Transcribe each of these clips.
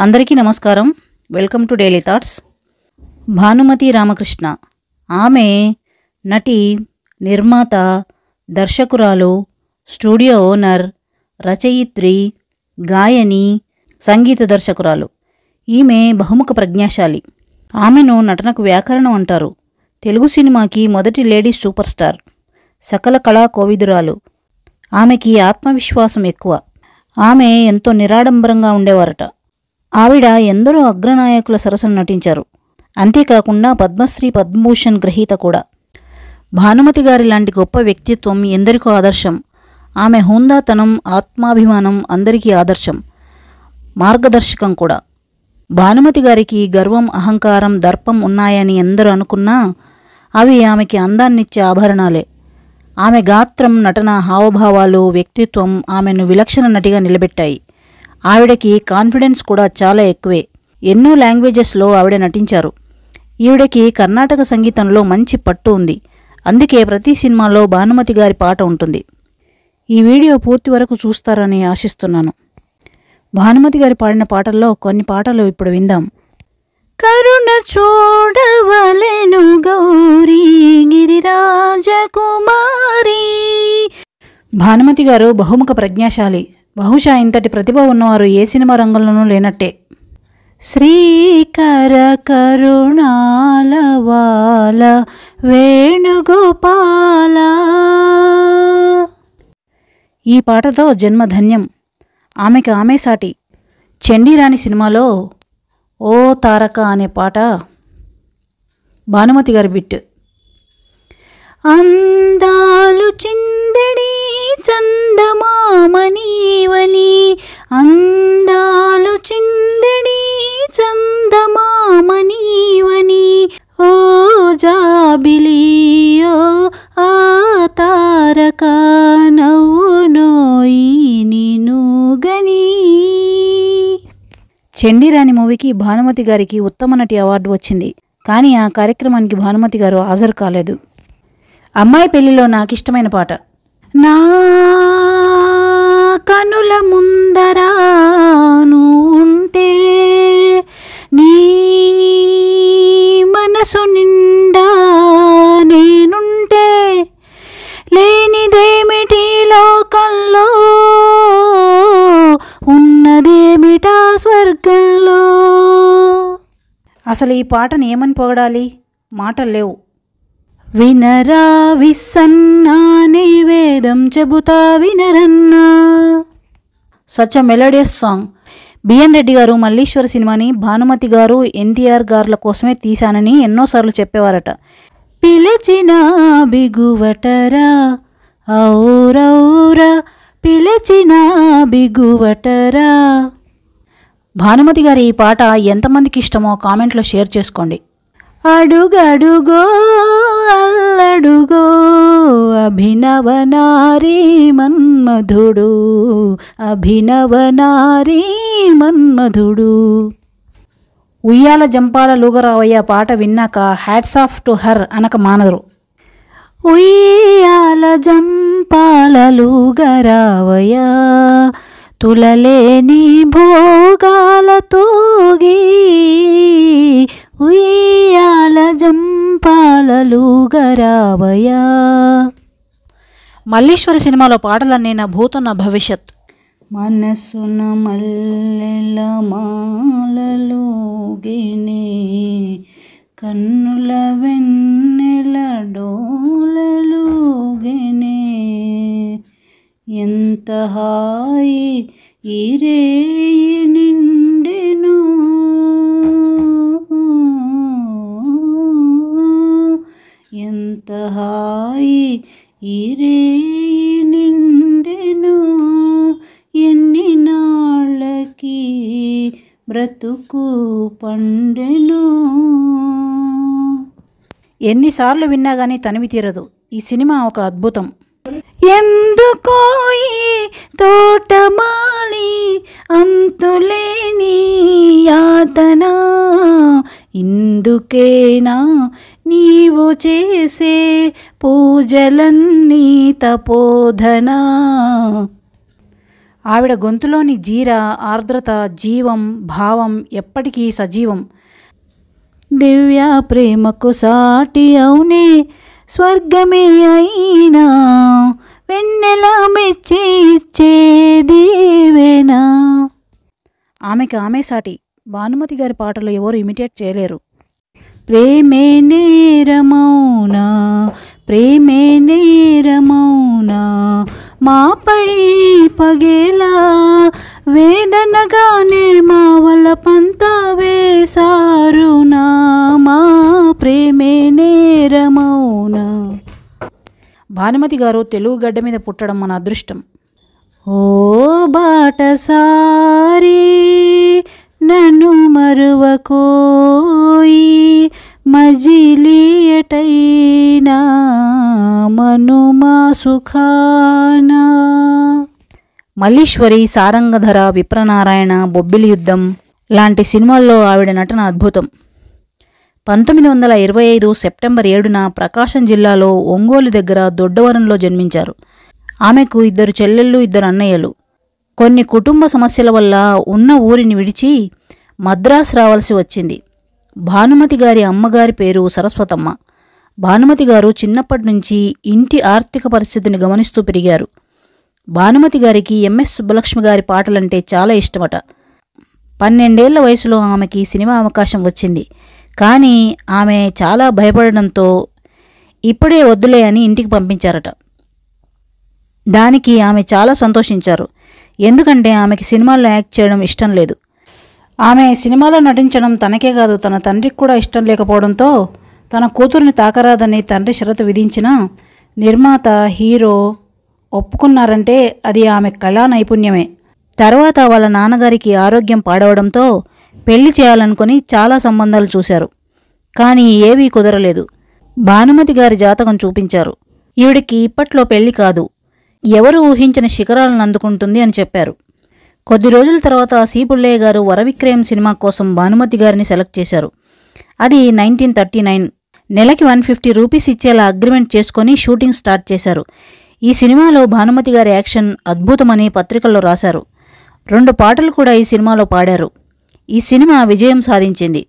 అందరికీ నమస్కారం. Welcome to daily thoughts. Bhanumathi Ramakrishna ఆమె నటి, నిర్మాత, దర్శకురాలు, స్టూడియో ఓనర్, రచయిత్రి, గాయని, సంగీత దర్శకురాలు. ఈమె బహుముఖ ప్రజ్ఞాశాలి. ఆమెను నటనకు వ్యాకరణం అంటారు. తెలుగు సినిమాకి మొదటి లేడీ సూపర్ స్టార్, సకల కళా కోవిదురాలు. ఆమెకి ఆత్మవిశ్వాసం ఎక్కువ. ఆమె ఎంతో నిరాడంబరంగా ఉండేవారట. ఆవిడ ఎందరో అగ్రనాయకుల సరసన నటించారు. అంతేకాకుండా పద్మశ్రీ, పద్మభూషణ్ గ్రహీత కూడా. భానుమతి గారి లాంటి గొప్ప వ్యక్తిత్వం ఎందరికో ఆదర్శం. ఆమె హుందాతనం, ఆత్మాభిమానం అందరికీ ఆదర్శం, మార్గదర్శకం కూడా. భానుమతి గారికి గర్వం, అహంకారం, దర్పం ఉన్నాయని ఎందరూ అనుకున్నా అవి ఆమెకి అందాన్నిచ్చే ఆభరణాలే. ఆమె గాత్రం, నటన, హావభావాలు, వ్యక్తిత్వం ఆమెను విలక్షణ నటిగా నిలబెట్టాయి. ఆవిడకి కాన్ఫిడెన్స్ కూడా చాలా ఎక్కువే. ఎన్నో లాంగ్వేజెస్లో ఆవిడ నటించారు. ఈవిడకి కర్ణాటక సంగీతంలో మంచి పట్టు ఉంది. అందుకే ప్రతి సినిమాలో భానుమతి గారి పాట ఉంటుంది. ఈ వీడియో పూర్తి వరకు చూస్తారని ఆశిస్తున్నాను. భానుమతి గారి పాడిన పాటల్లో కొన్ని పాటలు ఇప్పుడు విందాం. కరుణ చూడవలెను గౌరీ గిరిరాజకుమారి. భానుమతి గారు బహుముఖ ప్రజ్ఞాశాలి. బహుశా ఇంతటి ప్రతిభ ఉన్నవారు ఏ సినిమా రంగంలోనూ లేనట్టే. శ్రీకర కరుణాలవాల వేణుగోపాల. ఈ పాటతో జన్మధన్యం. ఆమెకు ఆమె సాటి. చండీరాణి సినిమాలో ఓ తారక అనే పాట భానుమతి గారి బిట్. అందాలు చిందడి చందమామనీవని, అందాలు చిందడి చందమామనీవని, ఓ జాబిలియో ఆ తారక నవ్వునోయి నిను గని. చండీరాణి మూవీకి భానుమతి గారికి ఉత్తమ నటి అవార్డు వచ్చింది. కానీ ఆ కార్యక్రమానికి భానుమతి గారు హాజరు కాలేదు. అమ్మాయి పెళ్లిలో నాకిష్టమైన పాట. నా కనుల ముందరా నువ్వుంటే, నీ మనసు నిండా నేనుంటే, లేనిదేమిటి లోకంలో, ఉన్నదేమిటా స్వర్గంలో. అసలు ఈ పాటను ఏమని పొగడాలి? మాటలు లేవు. వినరా విసన్నా వేదం చెబుతా వినరన్నా. Such a melodious song. BN Reddy గారు మల్లీశ్వర సినిమాని భానుమతి గారు, ఎన్టీఆర్ గారుల కోసమే తీశానని ఎన్నోసార్లు చెప్పేవారట. పిలిచిన బిగువటరా ఔరౌరా, పిలిచిన బిగువటరా. భానుమతి గారి ఈ పాట ఎంతమందికి ఇష్టమో కామెంట్లో షేర్ చేసుకోండి. అడుగడుగో అల్లడుగో అభినవ నారీ మన్మధుడు, అభినవ నారీ మన్మధుడు. ఉయ్యాల జంపాల లూగరావయ్య పాట విన్నాక హ్యాట్స్ ఆఫ్ టు హర్ అనక మానరు. ఉయ్యాల జంపాల లూగరావయ్య తులలేని భోగాలతోగి, ఉయ్యాల జంపాలలుగరావయ్య. మల్లీశ్వరి సినిమాలో పాటలన్నీ నా భూతం, నా భవిష్యత్. మనసున మల్లెల మాలలోగినే, కన్నుల వెన్నెల డోలలోగినే, ఎంత హాయి ఈ రేయి నిండెను, ఎంత హాయి ఈ రేయి నిండెను, ఎన్ని నాళ్ళకి బ్రతుకు పండెను. ఎన్నిసార్లు విన్నా కానీ తనివి తీరదు. ఈ సినిమా ఒక అద్భుతం. ఎందుకో ఈ తోటమాలి అంతులేని యాతన, ఇందుకేనా నీవు చేసే పూజలన్నీ తపోధన. ఆవిడ గొంతులోని జీర, ఆర్ద్రత, జీవం, భావం ఎప్పటికీ సజీవం. దివ్య ప్రేమకు సాటి అవునే స్వర్గమే అయినా, వెన్నెల మెచ్చి ఇచ్చే దీవెనా. ఆమెకి ఆమె సాటి. భానుమతి గారి పాటలు ఎవరు ఇమిటేట్ చేయలేరు. ప్రేమే నేరమౌనా, ప్రేమే నేరమౌనా, మాపై పగేలా వేదనగానే మా వలపంత వేసారునా, మా ప్రేమే నేరమౌనా. భానుమతి గారు తెలుగు గడ్డ మీద పుట్టడం మన అదృష్టం. ఓ బాటసారి నన్ను మరువకోయి, మజిలీ ఎటైనా మనుమా సుఖానా. మల్లీశ్వరి, సారంగధర, విప్రనారాయణ, బొబ్బిలి యుద్ధం లాంటి సినిమాల్లో ఆవిడ నటన అద్భుతం. 1925 సెప్టెంబర్ 7న ప్రకాశం జిల్లాలో ఒంగోలు దగ్గర దొడ్డవరంలో జన్మించారు. ఆమెకు 2 చెల్లెళ్ళు, 2 అన్నయ్యలు. కొన్ని కుటుంబ సమస్యల వల్ల ఉన్న ఊరిని విడిచి మద్రాసు రావాల్సి వచ్చింది. భానుమతి గారి అమ్మగారి పేరు సరస్వతమ్మ. భానుమతి గారు చిన్నప్పటి నుంచి ఇంటి ఆర్థిక పరిస్థితిని గమనిస్తూ పెరిగారు. భానుమతి గారికి ఎంఎస్ సుబ్బలక్ష్మి గారి పాటలంటే చాలా ఇష్టమట. 12 ఏళ్ల వయసులో ఆమెకి సినిమా అవకాశం వచ్చింది. కానీ ఆమె చాలా భయపడడంతో ఇప్పుడే వద్దులే అని ఇంటికి పంపించారట. దానికి ఆమె చాలా సంతోషించారు. ఎందుకంటే ఆమెకి సినిమాల్లో యాక్ట్ చేయడం ఇష్టం లేదు. ఆమె సినిమాలో నటించడం తనకే కాదు, తన తండ్రికి కూడా ఇష్టం లేకపోవడంతో తన కూతురిని తాకరాదని తండ్రి షరతు విధించినా నిర్మాత, హీరో ఒప్పుకున్నారంటే అది ఆమె కళా నైపుణ్యమే. తర్వాత వాళ్ళ నాన్నగారికి ఆరోగ్యం పాడవడంతో పెళ్లి చేయాలనుకుని చాలా సంబంధాలు చూశారు. కానీ ఏవీ కుదరలేదు. భానుమతి గారి జాతకం చూపించారు. ఈవిడికి ఇప్పట్లో పెళ్లి కాదు, ఎవరు ఊహించిన శిఖరాలను అందుకుంటుంది అని చెప్పారు. కొద్ది రోజుల తర్వాత సి పుల్లయ్య గారు వరవిక్రయం సినిమా కోసం భానుమతి గారిని సెలెక్ట్ చేశారు. అది 1939. నెలకి 150 రూపీస్ ఇచ్చేలా అగ్రిమెంట్ చేసుకొని షూటింగ్ స్టార్ట్ చేశారు. ఈ సినిమాలో భానుమతి గారి యాక్షన్ అద్భుతమని పత్రికల్లో రాశారు. 2 పాటలు కూడా ఈ సినిమాలో పాడారు. ఈ సినిమా విజయం సాధించింది.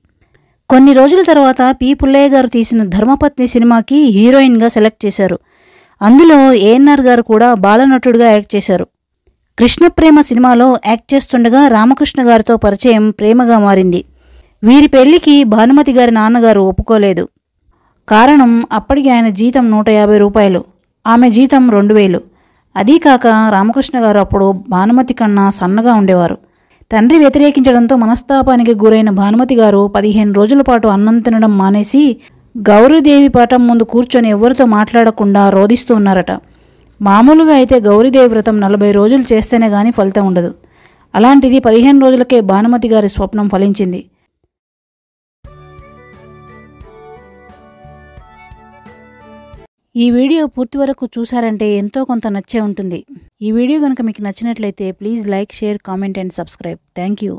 కొన్ని రోజుల తర్వాత పి పుల్లయ్య గారు తీసిన ధర్మపత్ని సినిమాకి హీరోయిన్గా సెలెక్ట్ చేశారు. అందులో ఏఎన్ఆర్ గారు కూడా బాలనటుడిగా యాక్ట్ చేశారు. కృష్ణప్రేమ సినిమాలో యాక్ట్ చేస్తుండగా రామకృష్ణ గారితో పరిచయం ప్రేమగా మారింది. వీరి పెళ్లికి భానుమతి గారి నాన్నగారు ఒప్పుకోలేదు. కారణం అప్పటికి ఆయన జీతం 150 రూపాయలు, ఆమె జీతం 2000. అదీకాక రామకృష్ణ గారు అప్పుడు భానుమతి కన్నా సన్నగా ఉండేవారు. తండ్రి వ్యతిరేకించడంతో మనస్తాపానికి గురైన భానుమతి గారు 15 రోజుల పాటు అన్నం తినడం మానేసి గౌరీదేవి పటం ముందు కూర్చొని ఎవరితో మాట్లాడకుండా రోదిస్తూ ఉన్నారట. మామూలుగా అయితే గౌరీదేవి వ్రతం 40 రోజులు చేస్తేనే గానీ ఫలితం ఉండదు. అలాంటిది 15 రోజులకే భానుమతి గారి స్వప్నం ఫలించింది. ఈ వీడియో పూర్తి వరకు చూసారంటే ఎంతో కొంత నచ్చే ఉంటుంది. ఈ వీడియో కనుక మీకు నచ్చినట్లయితే please like, share, comment and subscribe. Thank you.